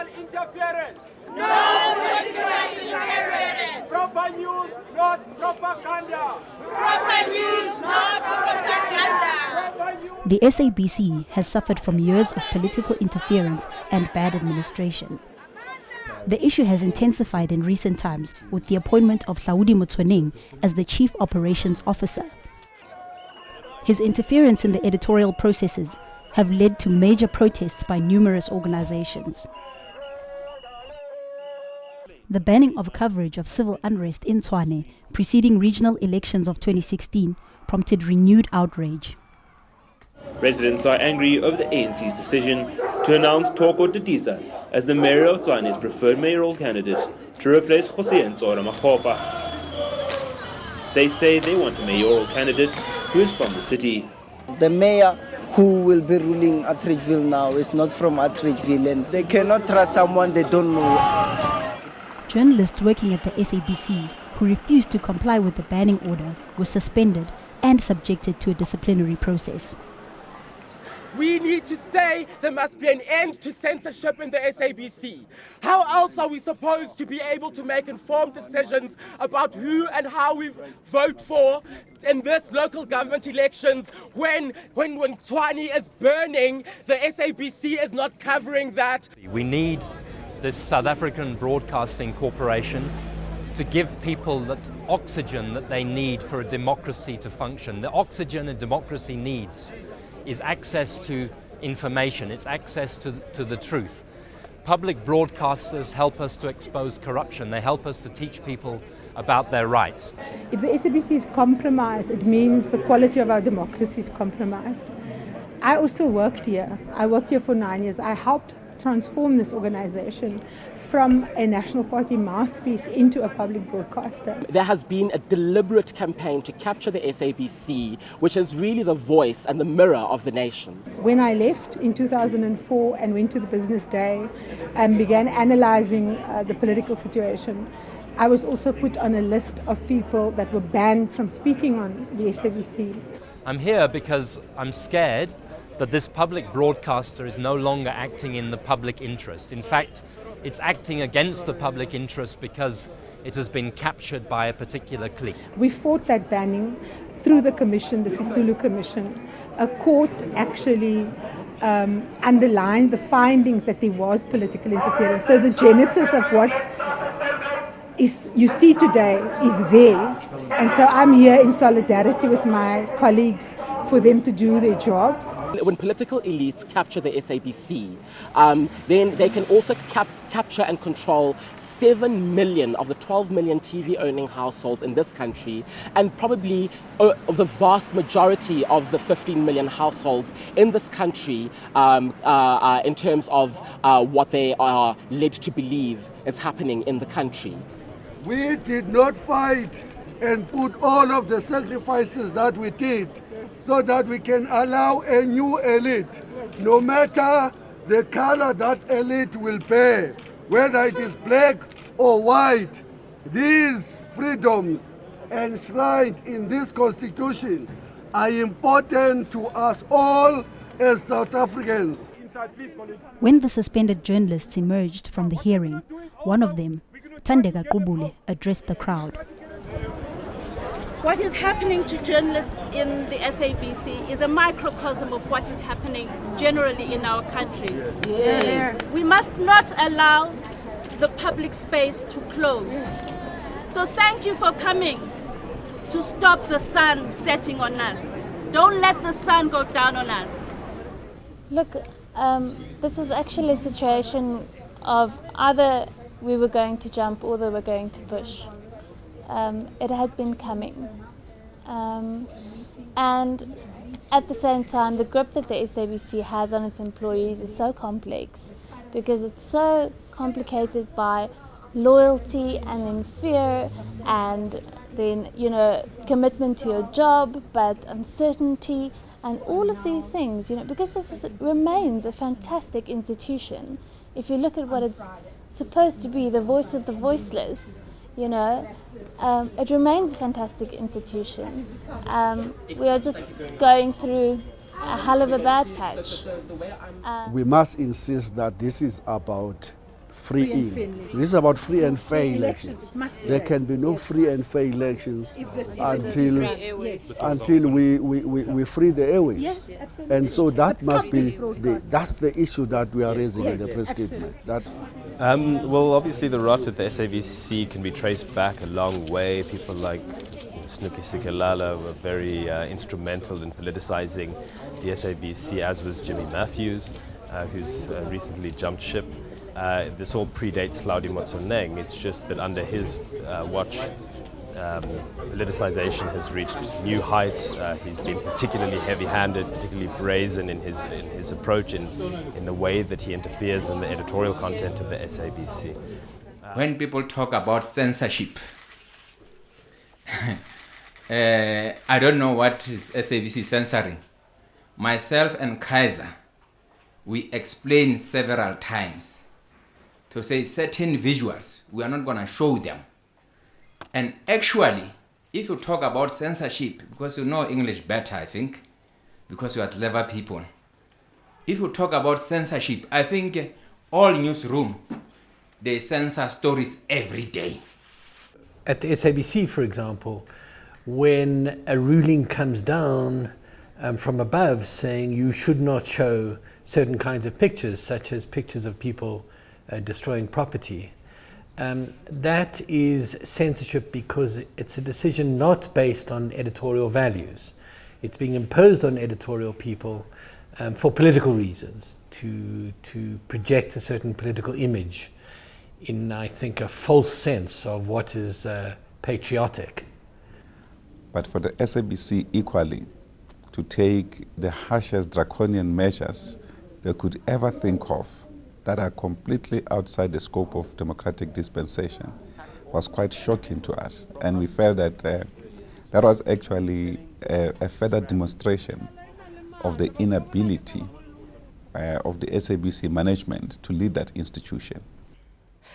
political interference. No political interference. Proper news, not propaganda. Proper news, not propaganda. The SABC has suffered from years of political interference and bad administration. The issue has intensified in recent times with the appointment of Hlaudi Motsoeneng as the Chief Operations Officer. His interference in the editorial processes have led to major protests by numerous organizations. The banning of coverage of civil unrest in Tshwane preceding regional elections of 2016 prompted renewed outrage. Residents are angry over the ANC's decision to announce Thoko Didiza as the mayor of Tshwane's preferred mayoral candidate to replace Jose Ntsora Makgopa. They say they want a mayoral candidate who is from the city. The mayor who will be ruling Atteridgeville now is not from Atteridgeville, and they cannot trust someone they don't know. Journalists working at the SABC who refused to comply with the banning order were suspended and subjected to a disciplinary process. We need to say there must be an end to censorship in the SABC. How else are we supposed to be able to make informed decisions about who and how we vote for in this local government elections when Tshwane is burning, the SABC is not covering that? We need this South African Broadcasting Corporation to give people that oxygen that they need for a democracy to function. The oxygen a democracy needs is access to information, it's access to the truth. Public broadcasters help us to expose corruption, they help us to teach people about their rights. If the SABC is compromised, it means the quality of our democracy is compromised. I also worked here. I worked here for 9 years. I helped transform this organization from a National Party mouthpiece into a public broadcaster. There has been a deliberate campaign to capture the SABC, which is really the voice and the mirror of the nation. When I left in 2004 and went to the Business Day and began analyzing the political situation, I was also put on a list of people that were banned from speaking on the SABC. I'm here because I'm scared that this public broadcaster is no longer acting in the public interest. In fact, it's acting against the public interest because it has been captured by a particular clique. We fought that banning through the commission, the Sisulu Commission. A court actually underlined the findings that there was political interference. So the genesis of what you see today is there. And so I'm here in solidarity with my colleagues for them to do their jobs. When political elites capture the SABC, then they can also capture and control 7 million of the 12 million TV-owning households in this country, and probably the vast majority of the 15 million households in this country in terms of what they are led to believe is happening in the country. We did not fight and put all of the sacrifices that we did so that we can allow a new elite, no matter the color that elite will bear, whether it is black or white. These freedoms enshrined in this constitution are important to us all as South Africans. When the suspended journalists emerged from the hearing, one of them, Thandeka Qubule, addressed the crowd. What is happening to journalists in the SABC is a microcosm of what is happening generally in our country. Yes. We must not allow the public space to close. So thank you for coming to stop the sun setting on us. Don't let the sun go down on us. Look, this was actually a situation of either we were going to jump or they were going to push. It had been coming. And at the same time, the grip that the SABC has on its employees is so complex because it's so complicated by loyalty and then fear and then, commitment to your job, but uncertainty and all of these things, because this remains a fantastic institution. If you look at what it's supposed to be, the voice of the voiceless, it remains a fantastic institution. We are just going through a hell of a bad patch. We must insist that this is about free in. This is about free and fair elections. There can be no free and fair elections until we free the airways. Yes, absolutely. And so that must be that's the issue that we are raising in the press statement. Well, obviously the rot at the SABC can be traced back a long way. People like Snooky Sikelala were very instrumental in politicizing the SABC, as was Jimmy Matthews, who's recently jumped ship. This all predates Hlaudi Motsoeneng. It's just that under his watch, politicization has reached new heights. He's been particularly heavy-handed, particularly brazen in his approach, in the way that he interferes in the editorial content of the SABC. When people talk about censorship, I don't know what is SABC censoring. Myself and Kaiser, we explained several times to say certain visuals, we are not going to show them. And actually, if you talk about censorship, because you know English better, I think, because you are clever people. If you talk about censorship, I think all newsroom, they censor stories every day. At the SABC, for example, when a ruling comes down from above saying you should not show certain kinds of pictures, such as pictures of people destroying property, that is censorship because it's a decision not based on editorial values. It's being imposed on editorial people for political reasons, to project a certain political image in, I think, a false sense of what is patriotic. But for the SABC equally to take the harshest draconian measures they could ever think of that are completely outside the scope of democratic dispensation was quite shocking to us. And we felt that that was actually a further demonstration of the inability of the SABC management to lead that institution.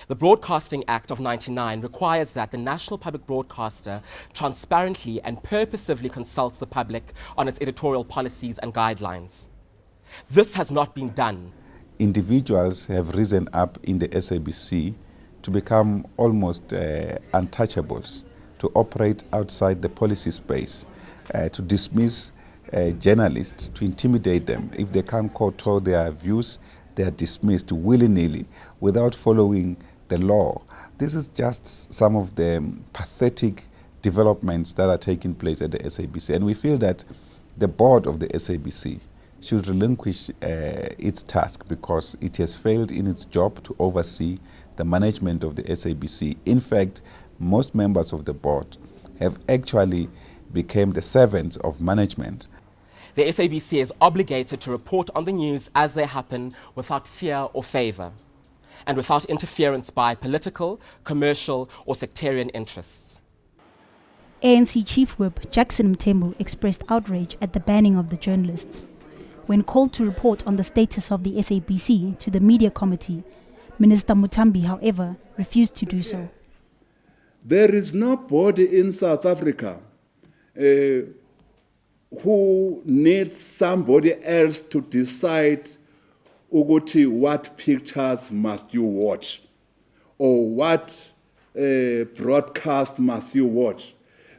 The Broadcasting Act of 1999 requires that the national public broadcaster transparently and purposively consults the public on its editorial policies and guidelines. This has not been done. Individuals have risen up in the SABC to become almost untouchables, to operate outside the policy space, to dismiss journalists, to intimidate them. If they can't control their views, they are dismissed willy-nilly without following the law. This is just some of the pathetic developments that are taking place at the SABC. And we feel that the board of the SABC should relinquish its task because it has failed in its job to oversee the management of the SABC. In fact, most members of the board have actually become the servants of management. The SABC is obligated to report on the news as they happen without fear or favor, and without interference by political, commercial, or sectarian interests. ANC Chief Whip Jackson Mthembu expressed outrage at the banning of the journalists. When called to report on the status of the SABC to the Media Committee, Minister Muthambi, however, refused to do so. There is nobody in South Africa who needs somebody else to decide ukuthi what pictures must you watch or what broadcast must you watch.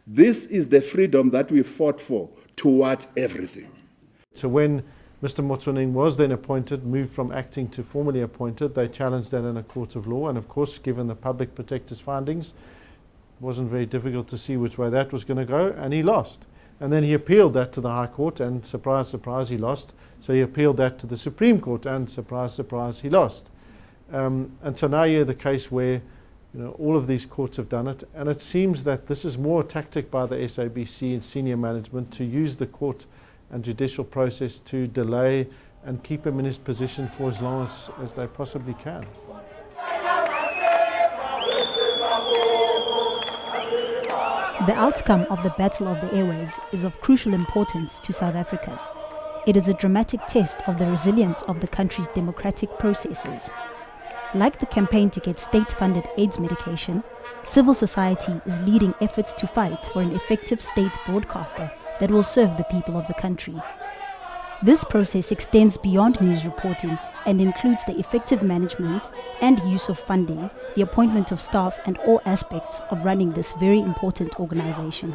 This is the freedom that we fought for, to watch everything. So when Mr. Motsoeneng was then appointed, moved from acting to formally appointed, they challenged that in a court of law, and of course, given the public protector's findings, it wasn't very difficult to see which way that was going to go, and he lost. And then he appealed that to the High Court, and surprise, surprise, he lost. So he appealed that to the Supreme Court, and surprise, surprise, he lost. And so now you have the case where all of these courts have done it, and it seems that this is more a tactic by the SABC and senior management to use the court and judicial process to delay and keep him in his position for as long as they possibly can. The outcome of the Battle of the Airwaves is of crucial importance to South Africa. It is a dramatic test of the resilience of the country's democratic processes. Like the campaign to get state-funded AIDS medication, civil society is leading efforts to fight for an effective state broadcaster that will serve the people of the country. This process extends beyond news reporting and includes the effective management and use of funding, the appointment of staff, and all aspects of running this very important organization.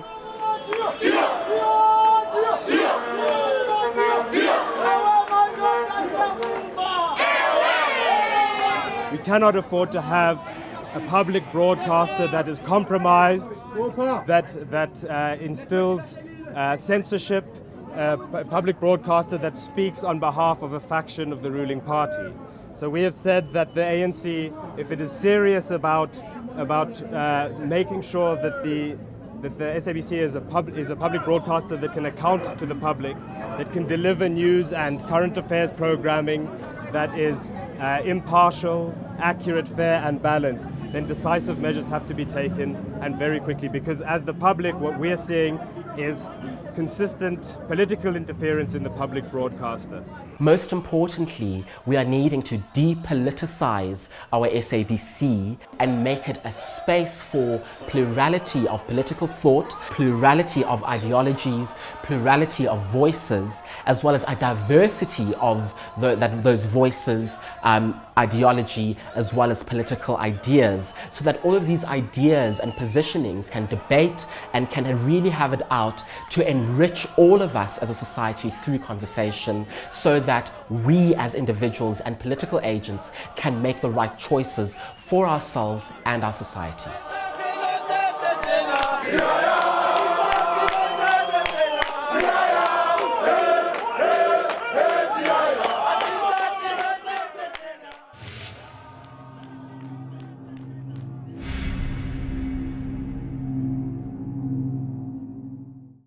We cannot afford to have a public broadcaster that is compromised, that instills censorship, a public broadcaster that speaks on behalf of a faction of the ruling party. So we have said that the ANC, if it is serious about making sure that the SABC is a public broadcaster that can account to the public, that can deliver news and current affairs programming that is impartial, accurate, fair and balanced, then decisive measures have to be taken, and very quickly, because as the public, what we are seeing is consistent political interference in the public broadcaster. Most importantly, we are needing to depoliticize our SABC and make it a space for plurality of political thought, plurality of ideologies, plurality of voices, as well as a diversity of those voices, ideology, as well as political ideas, so that all of these ideas and positionings can debate and can really have it out to enrich all of us as a society through conversation, so that we as individuals and political agents can make the right choices for ourselves and our society.